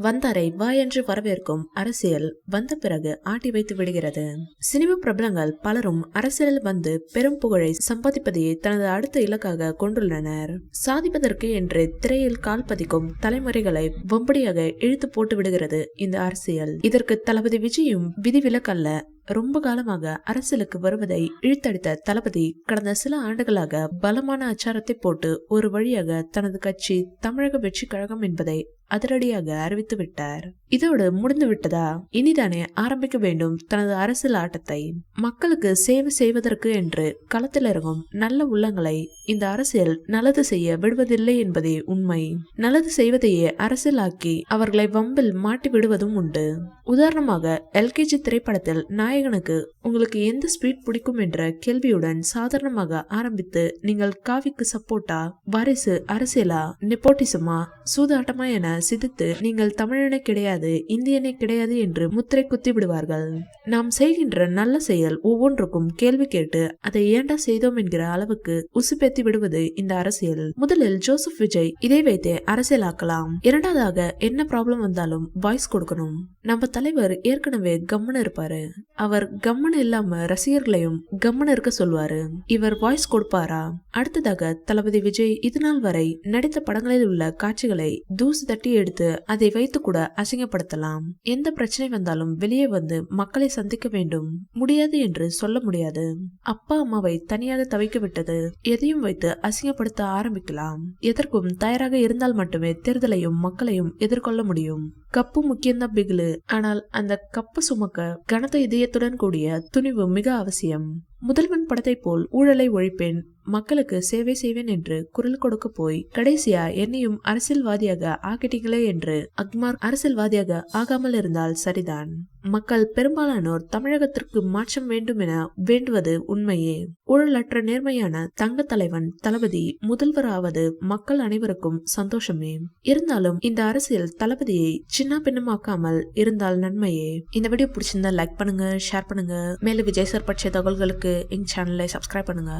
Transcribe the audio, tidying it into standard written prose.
வந்தாரை வா என்று வரவேற்கும் அரசியல் வந்த பிறகு ஆட்டி வைத்து விடுகிறது. சினிமா பிரபலங்கள் பலரும் அரசியலில் வந்து பெரும் புகழை சம்பாதிப்பதையே தனது அடுத்த இலக்காக கொண்டுள்ளனர். சாதிப்பதற்கு என்று திரையில் கால் பதிக்கும் தலைமுறைகளை வம்படியாக இழுத்து போட்டு விடுகிறது இந்த அரசியல். இதற்கு தளபதி விஜயும் விதிவிலக்கல்ல. ரொம்ப காலமாக அரசியலுக்கு வருவதை இழுத்தடித்த தளபதி கடந்த சில ஆண்டுகளாக பலமான அச்சாரத்தை போட்டு ஒரு வழியாக தனது கட்சி தமிழக வெற்றி கழகம் என்பதை அதிரடியாக அறிவித்து விட்டார். இதோடு முடிந்து விட்டதா? இனிதானே ஆரம்பிக்க வேண்டும் தனது அரசியல் ஆட்டத்தை. மக்களுக்கு சேவை செய்வதற்கு என்று களத்தில் இறங்கும் நல்ல உள்ளங்களை இந்த அரசியல் நல்லது செய்ய விடுவதில்லை என்பதே உண்மை. நல்லது செய்வதையே அரசியலாக்கி அவர்களை வம்பில் மாட்டி விடுவதும் உண்டு. உதாரணமாக எல்கேஜி திரைப்படத்தில் நாயகனுக்கு உங்களுக்கு எந்த ஸ்பீட் பிடிக்கும் என்ற கேள்வியுடன் சாதாரணமாக ஆரம்பித்து நீங்கள் காவிக்கு சப்போர்ட்டா, வாரிசு அரசியலா, நெப்போட்டிசமா, சூதாட்டமா என சிதித்து நீங்கள் தமிழனே கிடையாது இந்தியனே கிடையாது என்று முத்திரை குத்தி விடுவார்கள். நாம் செய்கின்ற நல்ல செயல் ஒவ்வொன்றுக்கும் கேள்வி கேட்டு அதை ஏண்டா செய்தோம் என்கிற அளவுக்கு உசுப்பேத்தி விடுவது இந்த அரசியல். முதலில் ஜோசப் விஜய் இதை வைத்தே அரசியலாக்கலாம். இரண்டாவதாக என்ன ப்ராப்ளம் வந்தாலும் வாய்ஸ் கொடுக்கணும். நம்ம தலைவர் ஏற்கனவே கம்மன் இருப்பாரு. அவர் கம்மன் இல்லாம ரசிகர்களையும் கம்மன் இருக்க சொல்வாரு. இவர் வாய்ஸ் கொடுப்பாரா? அடுத்ததாக தளபதி விஜய் இதுநாள் வரை நடித்த படங்களில் உள்ள காட்சிகளை தூசு தட்டி எடுத்து அதை வைத்து கூட அசிங்கப்படுத்தலாம். எந்த பிரச்சனை வந்தாலும் வெளியே வந்து மக்களை சந்திக்க வேண்டும். முடியாது என்று சொல்ல முடியாது. அப்பா அம்மாவை தனியாக தவிக்க விட்டது எதையும் வைத்து அசிங்கப்படுத்த ஆரம்பிக்கலாம். எதற்கும் தயாராக இருந்தால் மட்டுமே தேர்தலையும் மக்களையும் எதிர்கொள்ள முடியும். கப்பு முக்கியம்தான் பிகிலு. ஆனால் அந்த கப்பு சுமக்க கனத்த இதயத்துடன் கூடிய துணிவு மிக அவசியம். முதல்வன் படத்தை போல் ஊழலை ஒழிப்பேன், மக்களுக்கு சேவை செய்வேன் என்று குரல் கொடுக்க போய் கடைசியா என்னையும் அரசியல்வாதியாக ஆக்கிட்டீங்களே என்று அக்மார் அரசியல்வாதியாக ஆகாமல் இருந்தால் சரிதான். மக்கள் பெரும்பாலானோர் தமிழகத்திற்கு மாற்றம் வேண்டும் என வேண்டுவது உண்மையே. ஊழலற்ற நேர்மையான தங்க தலைவன் தளபதி முதல்வராவது மக்கள் அனைவருக்கும் சந்தோஷமே. இருந்தாலும் இந்த அரசியல் தளபதியை சின்ன பின்னமாக்காமல் இருந்தால் நன்மையே. இந்த வீடியோ பிடிச்சிருந்தா லைக் பண்ணுங்க, ஷேர் பண்ணுங்க. மேலும் விஜய் சார் பற்றிய தகவல்களுக்கு எங்க சேனலை சப்ஸ்கிரைப் பண்ணுங்க.